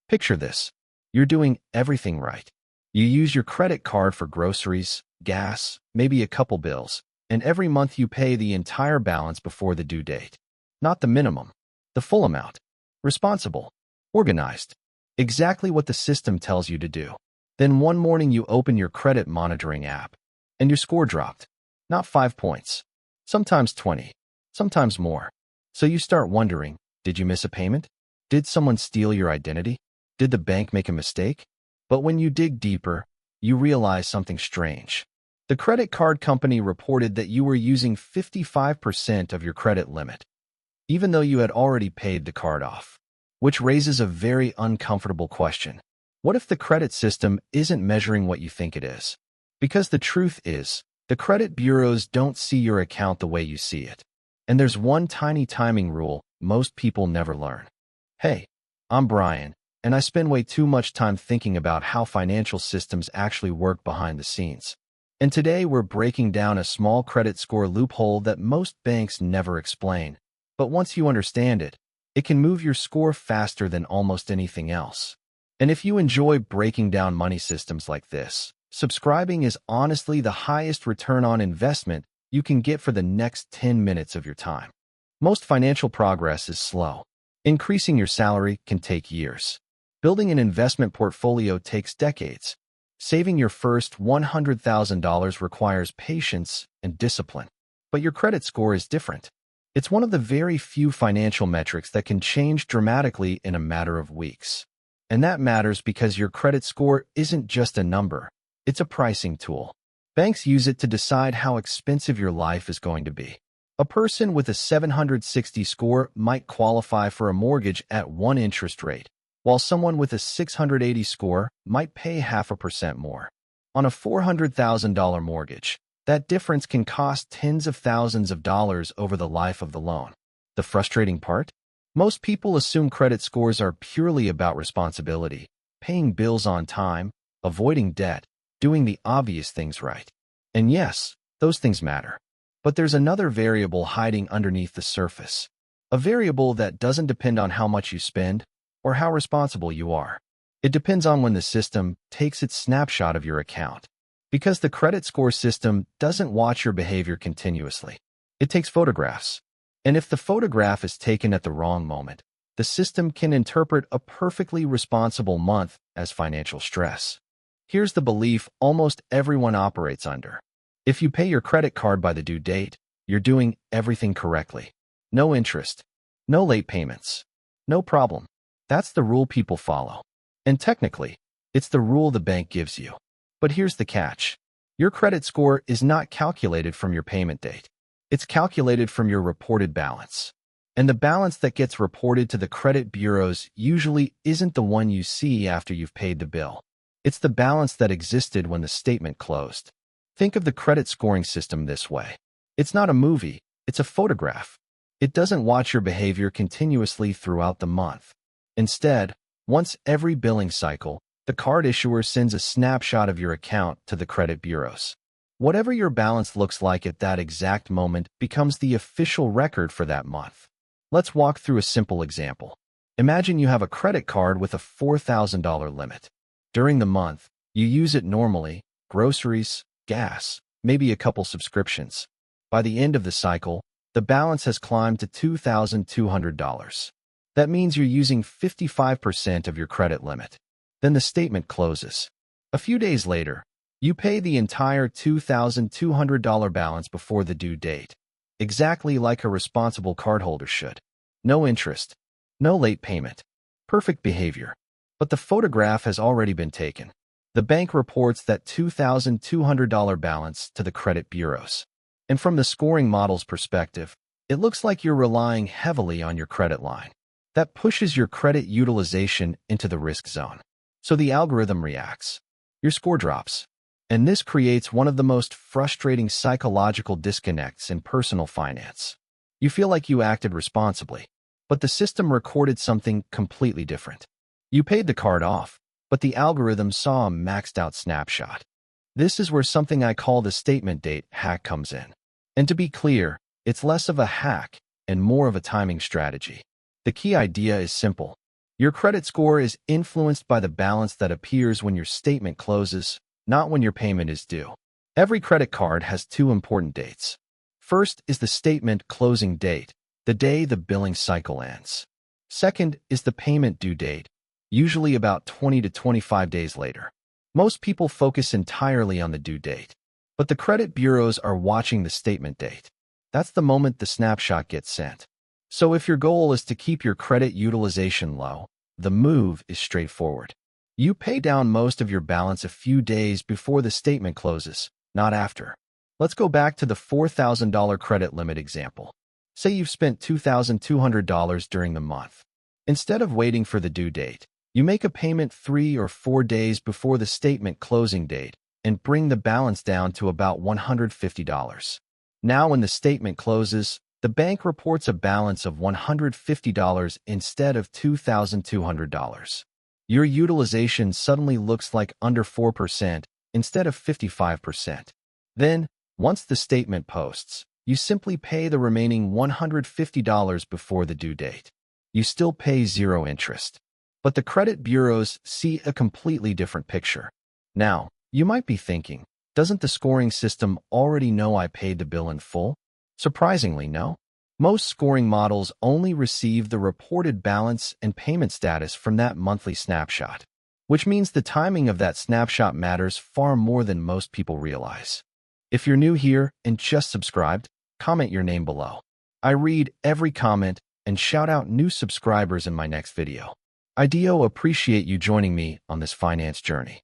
Picture this. You're doing everything right. You use your credit card for groceries, gas, maybe a couple bills, and every month you pay the entire balance before the due date. Not the minimum, the full amount. Responsible. Organized. Exactly what the system tells you to do. Then one morning you open your credit monitoring app, and your score dropped. Not 5 points. Sometimes 20. Sometimes more. So you start wondering, did you miss a payment? Did someone steal your identity? Did the bank make a mistake? But when you dig deeper, you realize something strange. The credit card company reported that you were using 55% of your credit limit, even though you had already paid the card off. Which raises a very uncomfortable question. What if the credit system isn't measuring what you think it is? Because the truth is, the credit bureaus don't see your account the way you see it. And there's one tiny timing rule most people never learn. Hey, I'm Brian, and I spend way too much time thinking about how financial systems actually work behind the scenes. And today we're breaking down a small credit score loophole that most banks never explain. But once you understand it, it can move your score faster than almost anything else. And if you enjoy breaking down money systems like this, subscribing is honestly the highest return on investment you can get for the next 10 minutes of your time. Most financial progress is slow. Increasing your salary can take years. Building an investment portfolio takes decades. Saving your first $100,000 requires patience and discipline. But your credit score is different. It's one of the very few financial metrics that can change dramatically in a matter of weeks. And that matters because your credit score isn't just a number, it's a pricing tool. Banks use it to decide how expensive your life is going to be. A person with a 760 score might qualify for a mortgage at 1 interest rate, while someone with a 680 score might pay 0.5% more. On a $400,000 mortgage, that difference can cost tens of thousands of dollars over the life of the loan. The frustrating part? Most people assume credit scores are purely about responsibility, paying bills on time, avoiding debt, doing the obvious things right. And yes, those things matter. But there's another variable hiding underneath the surface. A variable that doesn't depend on how much you spend or how responsible you are. It depends on when the system takes its snapshot of your account. Because the credit score system doesn't watch your behavior continuously. It takes photographs. And if the photograph is taken at the wrong moment, the system can interpret a perfectly responsible month as financial stress. Here's the belief almost everyone operates under. If you pay your credit card by the due date, you're doing everything correctly. No interest, no late payments, no problem. That's the rule people follow. And technically, it's the rule the bank gives you. But here's the catch. Your credit score is not calculated from your payment date. It's calculated from your reported balance. And the balance that gets reported to the credit bureaus usually isn't the one you see after you've paid the bill. It's the balance that existed when the statement closed. Think of the credit scoring system this way. It's not a movie, it's a photograph. It doesn't watch your behavior continuously throughout the month. Instead, once every billing cycle, the card issuer sends a snapshot of your account to the credit bureaus. Whatever your balance looks like at that exact moment becomes the official record for that month. Let's walk through a simple example. Imagine you have a credit card with a $4,000 limit. During the month, you use it normally, groceries, gas, maybe a couple subscriptions. By the end of the cycle, the balance has climbed to $2,200. That means you're using 55% of your credit limit. Then the statement closes. A few days later, you pay the entire $2,200 balance before the due date, exactly like a responsible cardholder should. No interest, no late payment, perfect behavior. But the photograph has already been taken. The bank reports that $2,200 balance to the credit bureaus. And from the scoring model's perspective, it looks like you're relying heavily on your credit line. That pushes your credit utilization into the risk zone. So the algorithm reacts. Your score drops. And this creates one of the most frustrating psychological disconnects in personal finance. You feel like you acted responsibly, but the system recorded something completely different. You paid the card off, but the algorithm saw a maxed out snapshot. This is where something I call the statement date hack comes in. And to be clear, it's less of a hack and more of a timing strategy. The key idea is simple. Your credit score is influenced by the balance that appears when your statement closes, not when your payment is due. Every credit card has two important dates. First is the statement closing date, the day the billing cycle ends. Second is the payment due date, usually about 20 to 25 days later. Most people focus entirely on the due date, but the credit bureaus are watching the statement date. That's the moment the snapshot gets sent. So if your goal is to keep your credit utilization low, the move is straightforward. You pay down most of your balance a few days before the statement closes, not after. Let's go back to the $4,000 credit limit example. Say you've spent $2,200 during the month. Instead of waiting for the due date, you make a payment 3 or 4 days before the statement closing date and bring the balance down to about $150. Now when the statement closes, the bank reports a balance of $150 instead of $2,200. Your utilization suddenly looks like under 4% instead of 55%. Then, once the statement posts, you simply pay the remaining $150 before the due date. You still pay zero interest. But the credit bureaus see a completely different picture. Now, you might be thinking, doesn't the scoring system already know I paid the bill in full? Surprisingly, no. Most scoring models only receive the reported balance and payment status from that monthly snapshot, which means the timing of that snapshot matters far more than most people realize. If you're new here and just subscribed, comment your name below. I read every comment and shout out new subscribers in my next video. I do appreciate you joining me on this finance journey.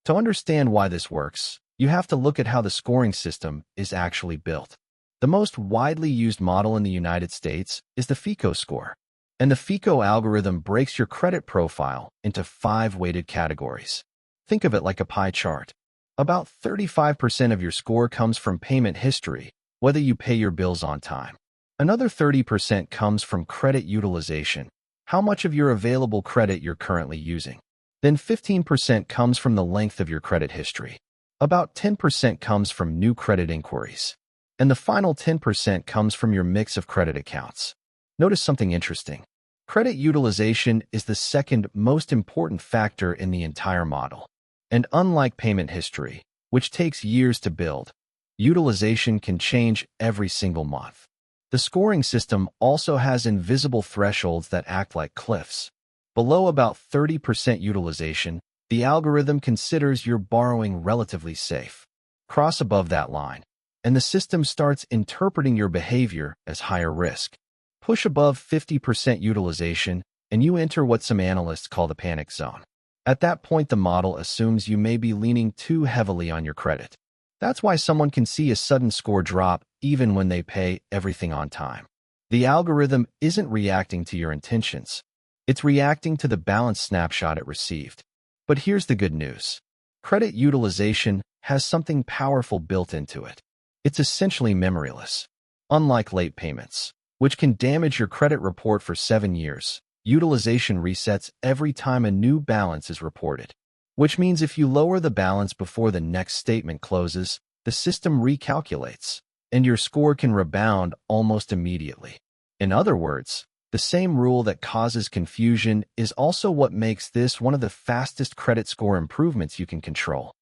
To understand why this works, you have to look at how the scoring system is actually built. The most widely used model in the United States is the FICO score, and the FICO algorithm breaks your credit profile into 5 weighted categories. Think of it like a pie chart. About 35% of your score comes from payment history, whether you pay your bills on time. Another 30% comes from credit utilization, how much of your available credit you're currently using. Then 15% comes from the length of your credit history. About 10% comes from new credit inquiries. And the final 10% comes from your mix of credit accounts. Notice something interesting. Credit utilization is the second most important factor in the entire model. And unlike payment history, which takes years to build, utilization can change every single month. The scoring system also has invisible thresholds that act like cliffs. Below about 30% utilization, the algorithm considers your borrowing relatively safe. Cross above that line, and the system starts interpreting your behavior as higher risk. Push above 50% utilization, and you enter what some analysts call the panic zone. At that point, the model assumes you may be leaning too heavily on your credit. That's why someone can see a sudden score drop even when they pay everything on time. The algorithm isn't reacting to your intentions. It's reacting to the balance snapshot it received. But here's the good news. Credit utilization has something powerful built into it. It's essentially memoryless. Unlike late payments, which can damage your credit report for 7 years, utilization resets every time a new balance is reported. Which means if you lower the balance before the next statement closes, the system recalculates, and your score can rebound almost immediately. In other words, the same rule that causes confusion is also what makes this one of the fastest credit score improvements you can control.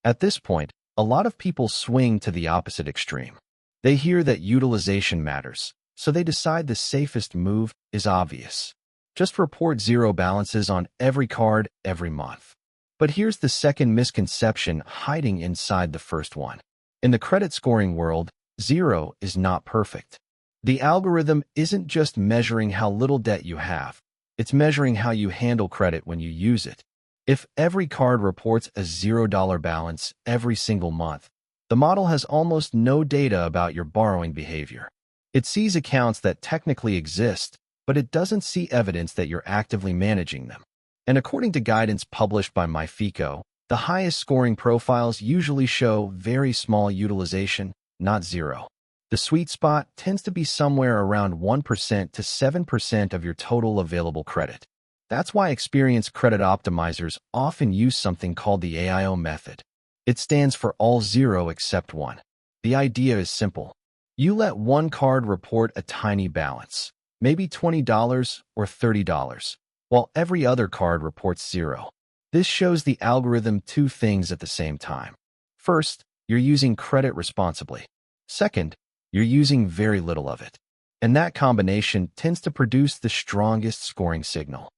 At this point, a lot of people swing to the opposite extreme. They hear that utilization matters, so they decide the safest move is obvious. Just report zero balances on every card every month. But here's the second misconception hiding inside the first one. In the credit scoring world, zero is not perfect. The algorithm isn't just measuring how little debt you have. It's measuring how you handle credit when you use it. If every card reports a $0 balance every single month, the model has almost no data about your borrowing behavior. It sees accounts that technically exist, but it doesn't see evidence that you're actively managing them. And according to guidance published by MyFICO, the highest scoring profiles usually show very small utilization, not zero. The sweet spot tends to be somewhere around 1% to 7% of your total available credit. That's why experienced credit optimizers often use something called the AIO method. It stands for all zero except one. The idea is simple. You let one card report a tiny balance, maybe $20 or $30, while every other card reports 0. This shows the algorithm two things at the same time. First, you're using credit responsibly. Second, you're using very little of it. And that combination tends to produce the strongest scoring signal.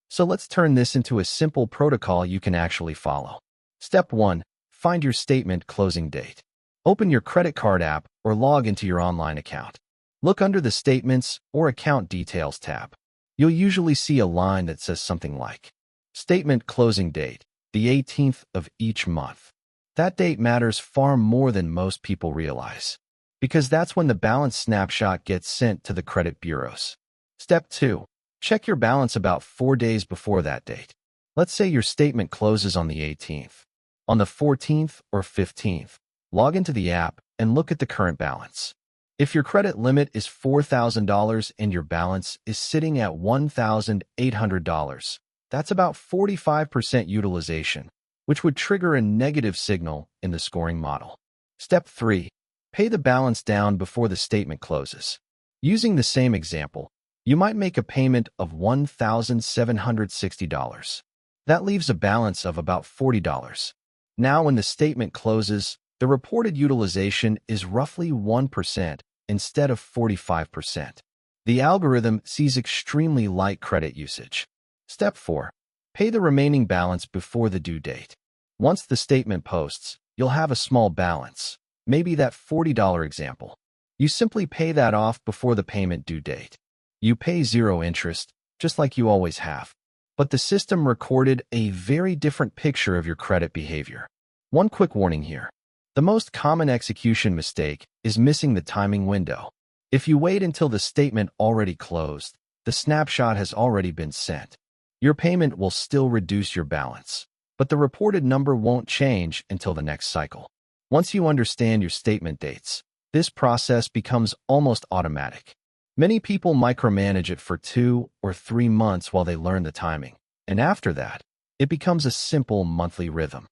So let's turn this into a simple protocol you can actually follow. Step 1. Find your statement closing date. Open your credit card app or log into your online account. Look under the Statements or Account Details tab. You'll usually see a line that says something like, Statement closing date, the 18th of each month. That date matters far more than most people realize, because that's when the balance snapshot gets sent to the credit bureaus. Step 2. Check your balance about 4 days before that date. Let's say your statement closes on the 18th. On the 14th or 15th, log into the app and look at the current balance. If your credit limit is $4,000 and your balance is sitting at $1,800, that's about 45% utilization, which would trigger a negative signal in the scoring model. Step 3. Pay the balance down before the statement closes. Using the same example, you might make a payment of $1,760. That leaves a balance of about $40. Now, when the statement closes, the reported utilization is roughly 1% instead of 45%. The algorithm sees extremely light credit usage. Step 4. Pay the remaining balance before the due date. Once the statement posts, you'll have a small balance, maybe that $40 example. You simply pay that off before the payment due date. You pay 0 interest, just like you always have. But the system recorded a very different picture of your credit behavior. One quick warning here. The most common execution mistake is missing the timing window. If you wait until the statement already closed, the snapshot has already been sent. Your payment will still reduce your balance, but the reported number won't change until the next cycle. Once you understand your statement dates, this process becomes almost automatic. Many people micromanage it for 2 or 3 months while they learn the timing, and after that, it becomes a simple monthly rhythm.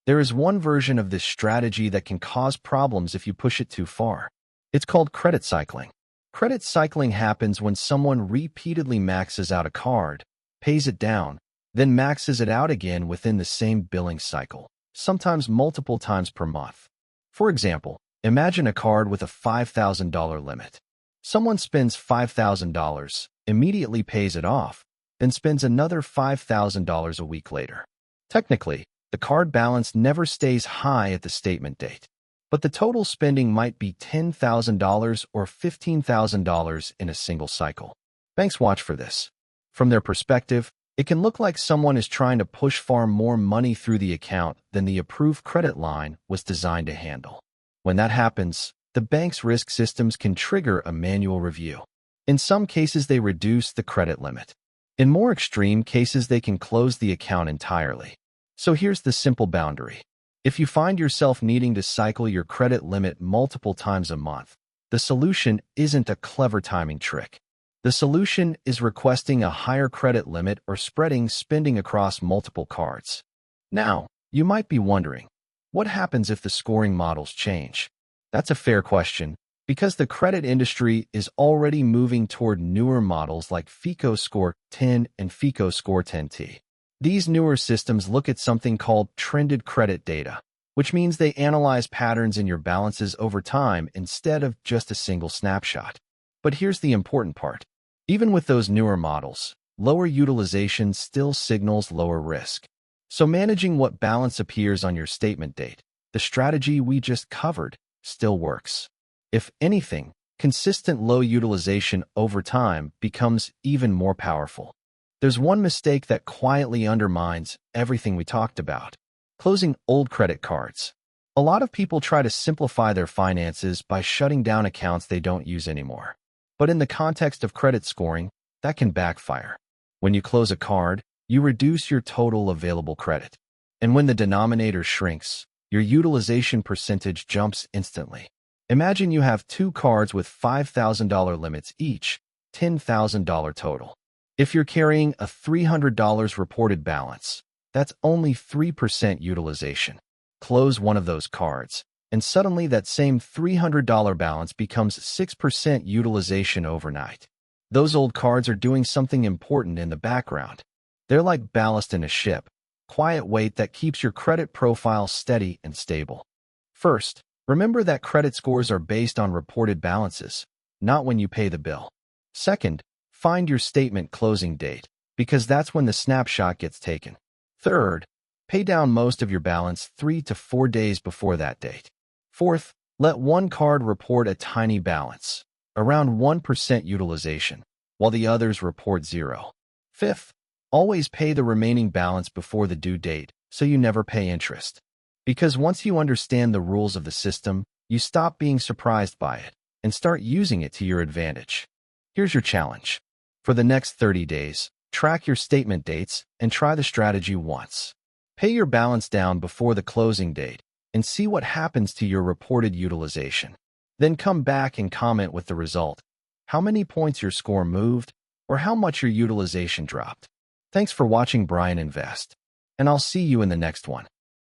There is one version of this strategy that can cause problems if you push it too far. It's called credit cycling. Credit cycling happens when someone repeatedly maxes out a card, pays it down, then maxes it out again within the same billing cycle, sometimes multiple times per month. For example, imagine a card with a $5,000 limit. Someone spends $5,000, immediately pays it off, then spends another $5,000 a week later. Technically, the card balance never stays high at the statement date, but the total spending might be $10,000 or $15,000 in a single cycle. Banks watch for this. From their perspective, it can look like someone is trying to push far more money through the account than the approved credit line was designed to handle. When that happens, the bank's risk systems can trigger a manual review. In some cases, they reduce the credit limit. In more extreme cases, they can close the account entirely. So here's the simple boundary. If you find yourself needing to cycle your credit limit multiple times a month, the solution isn't a clever timing trick. The solution is requesting a higher credit limit or spreading spending across multiple cards. Now, you might be wondering, what happens if the scoring models change? That's a fair question, because the credit industry is already moving toward newer models like FICO Score 10 and FICO Score 10T. These newer systems look at something called trended credit data, which means they analyze patterns in your balances over time instead of just a single snapshot. But here's the important part. Even with those newer models, lower utilization still signals lower risk. So managing what balance appears on your statement date, the strategy we just covered, still works. If anything, consistent low utilization over time becomes even more powerful. There's one mistake that quietly undermines everything we talked about: closing old credit cards. A lot of people try to simplify their finances by shutting down accounts they don't use anymore. But in the context of credit scoring, that can backfire. When you close a card, you reduce your total available credit. And when the denominator shrinks, your utilization percentage jumps instantly. Imagine you have 2 cards with $5,000 limits each, $10,000 total. If you're carrying a $300 reported balance, that's only 3% utilization. Close one of those cards, and suddenly that same $300 balance becomes 6% utilization overnight. Those old cards are doing something important in the background. They're like ballast in a ship, quiet weight that keeps your credit profile steady and stable. First, remember that credit scores are based on reported balances, not when you pay the bill. Second, find your statement closing date, because that's when the snapshot gets taken. Third, pay down most of your balance 3 to 4 days before that date. Fourth, let one card report a tiny balance, around 1% utilization, while the others report 0. Fifth, always pay the remaining balance before the due date so you never pay interest. Because once you understand the rules of the system, you stop being surprised by it and start using it to your advantage. Here's your challenge. For the next 30 days, track your statement dates and try the strategy once. Pay your balance down before the closing date and see what happens to your reported utilization. Then come back and comment with the result, how many points your score moved, or how much your utilization dropped. Thanks for watching Brian Invest, and I'll see you in the next one.